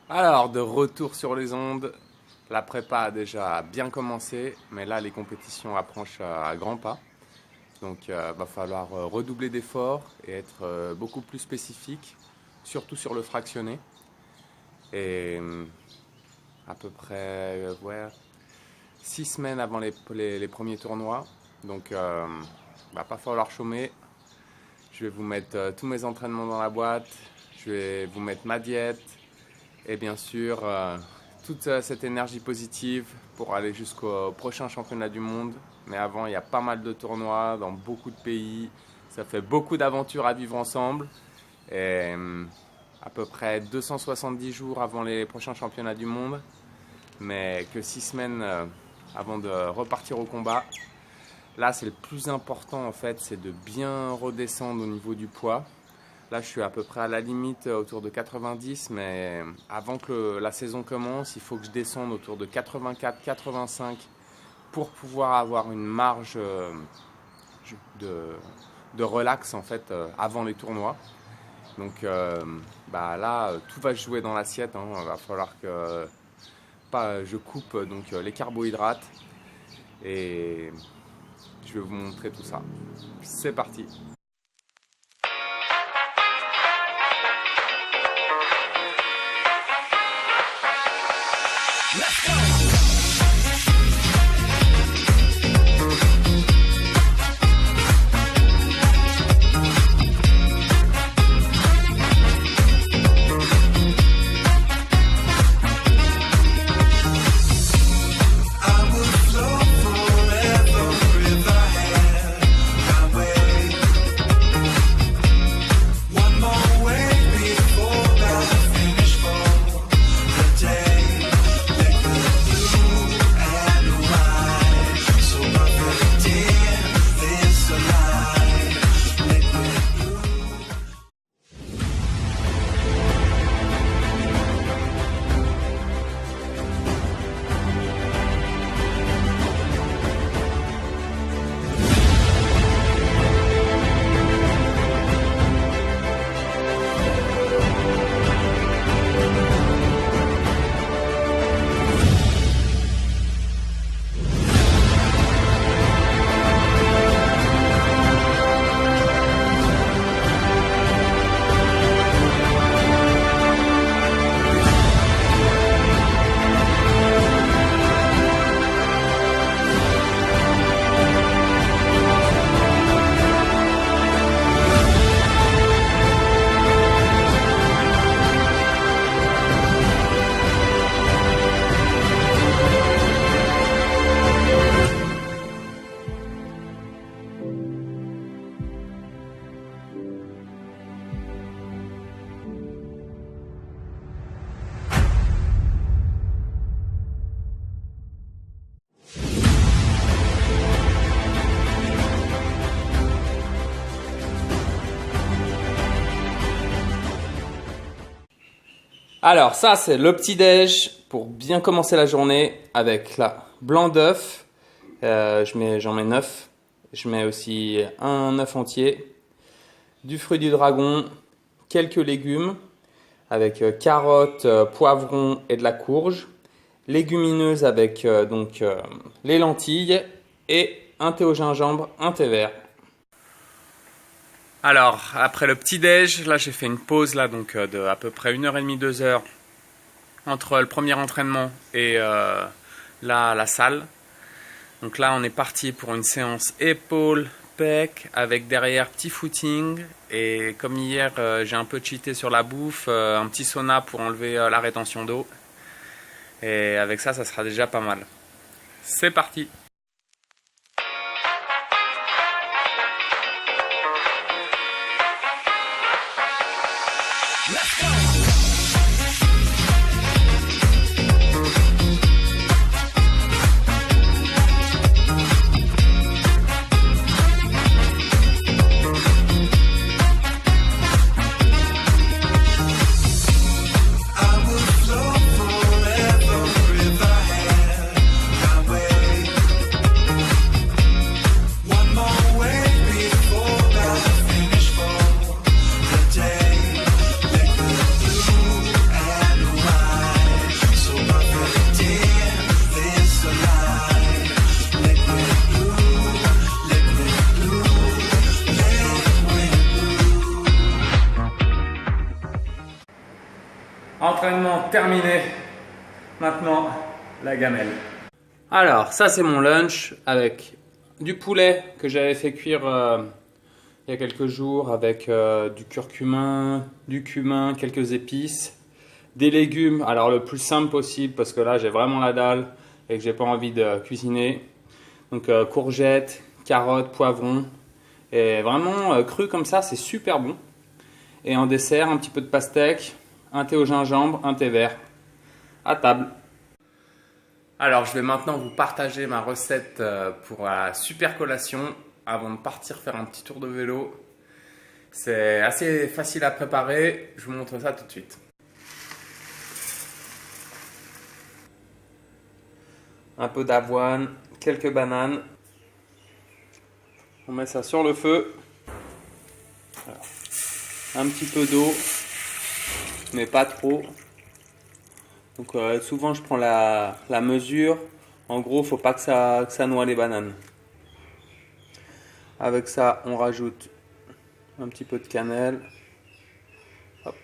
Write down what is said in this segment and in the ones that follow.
Alors, de retour sur les ondes, la prépa a déjà bien commencé, mais là, les compétitions approchent à grands pas. Donc, va falloir redoubler d'efforts et être beaucoup plus spécifique, surtout sur le fractionné. Et à peu près, ouais, 6 semaines avant les premiers tournois. Donc, va pas falloir chômer. Je vais vous mettre tous mes entraînements dans la boîte. Je vais vous mettre ma diète. Et bien sûr, toute cette énergie positive pour aller jusqu'au prochain championnat du monde. Mais avant, il y a pas mal de tournois dans beaucoup de pays. Ça fait beaucoup d'aventures à vivre ensemble. Et à peu près 270 jours avant les prochains championnats du monde. Mais que 6 semaines avant de repartir au combat. Là, c'est le plus important en fait, c'est de bien redescendre au niveau du poids. Là, je suis à peu près à la limite autour de 90, mais avant que la saison commence, il faut que je descende autour de 84-85 pour pouvoir avoir une marge de relax en fait avant les tournois. Donc là, tout va se jouer dans l'assiette. Il va falloir que je coupe donc les carbohydrates et je vais vous montrer tout ça. C'est parti. Alors ça c'est le petit-déj pour bien commencer la journée avec la blanc d'œuf. J'en mets 9. Je mets aussi un œuf entier, du fruit du dragon, quelques légumes avec carottes, poivrons et de la courge, légumineuses avec les lentilles et un thé au gingembre, un thé vert. Alors, après le petit-déj, là j'ai fait une pause là, donc, de à peu près 1h30, 2h entre le premier entraînement et la salle. Donc là on est parti pour une séance épaules, pecs avec derrière petit footing. Et comme hier j'ai un peu cheaté sur la bouffe, un petit sauna pour enlever la rétention d'eau. Et avec ça, ça sera déjà pas mal. C'est parti! Entraînement terminé. Maintenant, la gamelle. Alors, ça c'est mon lunch avec du poulet que j'avais fait cuire il y a quelques jours avec du curcuma, du cumin, quelques épices, des légumes. Alors le plus simple possible parce que là j'ai vraiment la dalle et que j'ai pas envie de cuisiner. Donc courgettes, carottes, poivrons et vraiment cru comme ça, c'est super bon. Et en dessert, un petit peu de pastèque, un thé au gingembre, un thé vert. À table. Alors, je vais maintenant vous partager ma recette pour la super collation avant de partir faire un petit tour de vélo. C'est assez facile à préparer, je vous montre ça tout de suite. Un peu d'avoine, quelques bananes. On met ça sur le feu. Alors, un petit peu d'eau, mais pas trop. Donc souvent je prends la mesure. En gros, faut pas que ça noie les bananes. Avec ça, on rajoute un petit peu de cannelle. Hop.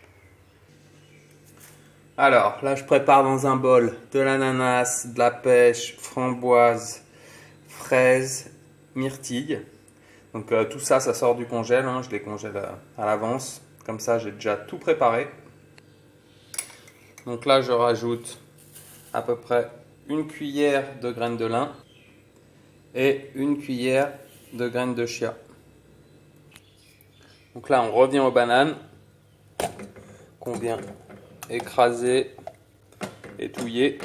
Alors là, je prépare dans un bol de l'ananas, de la pêche, framboise, fraise, myrtille. Donc tout ça, ça sort du congèle. Je les congèle à l'avance. Comme ça, j'ai déjà tout préparé. Donc là, je rajoute à peu près une cuillère de graines de lin et une cuillère de graines de chia. Donc là, on revient aux bananes qu'on vient écraser et touiller.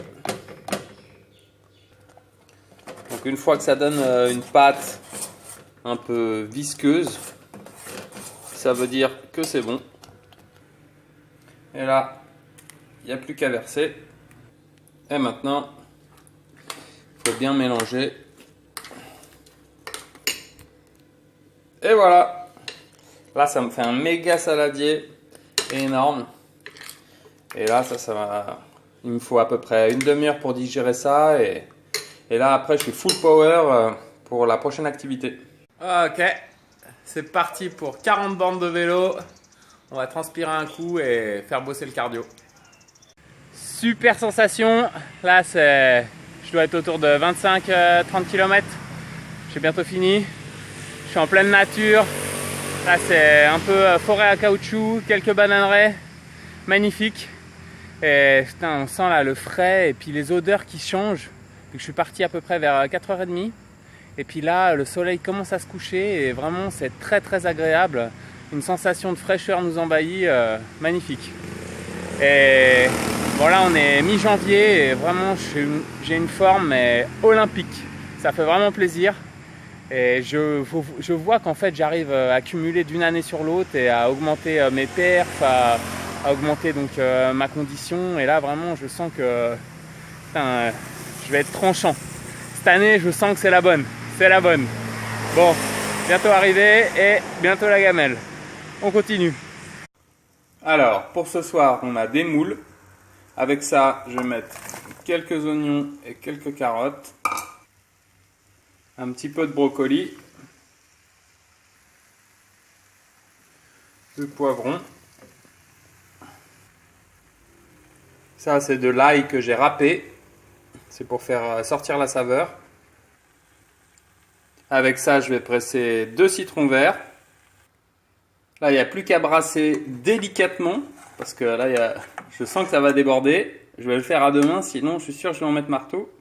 Donc une fois que ça donne une pâte un peu visqueuse, ça veut dire que c'est bon. Et là, il n'y a plus qu'à verser. Et maintenant, il faut bien mélanger. Et voilà. Là, ça me fait un méga saladier énorme. Et là, ça va. Il me faut à peu près une demi-heure pour digérer ça. Et là, après, je suis full power pour la prochaine activité. Ok. C'est parti pour 40 bornes de vélo. On va transpirer un coup et faire bosser le cardio. Super sensation, là je dois être autour de 25-30 km, j'ai bientôt fini, je suis en pleine nature, là c'est un peu forêt à caoutchouc, quelques bananeraies, magnifique, et putain, on sent là le frais et puis les odeurs qui changent, je suis parti à peu près vers 4h30, et puis là le soleil commence à se coucher et vraiment c'est très très agréable, une sensation de fraîcheur nous envahit, magnifique. Et bon, là on est mi-janvier et vraiment j'ai une forme olympique, ça fait vraiment plaisir et je vois qu'en fait j'arrive à cumuler d'une année sur l'autre et à augmenter mes perfs, à augmenter donc ma condition, et là vraiment je sens que putain, je vais être tranchant cette année, je sens que c'est la bonne. Bon, bientôt arrivé et bientôt la gamelle, on continue. Alors, pour ce soir, on a des moules. Avec ça, je vais mettre quelques oignons et quelques carottes. Un petit peu de brocoli. Du poivron. Ça, c'est de l'ail que j'ai râpé. C'est pour faire sortir la saveur. Avec ça, je vais presser 2 citrons verts. Là, il n'y a plus qu'à brasser délicatement, parce que là, je sens que ça va déborder. Je vais le faire à deux mains, sinon je suis sûr que je vais en mettre marteau.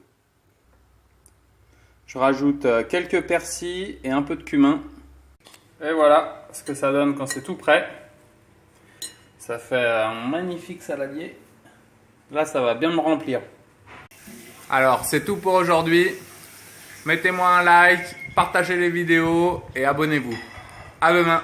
Je rajoute quelques persils et un peu de cumin. Et voilà ce que ça donne quand c'est tout prêt. Ça fait un magnifique saladier. Là, ça va bien me remplir. Alors, c'est tout pour aujourd'hui. Mettez-moi un like, partagez les vidéos et abonnez-vous. À demain.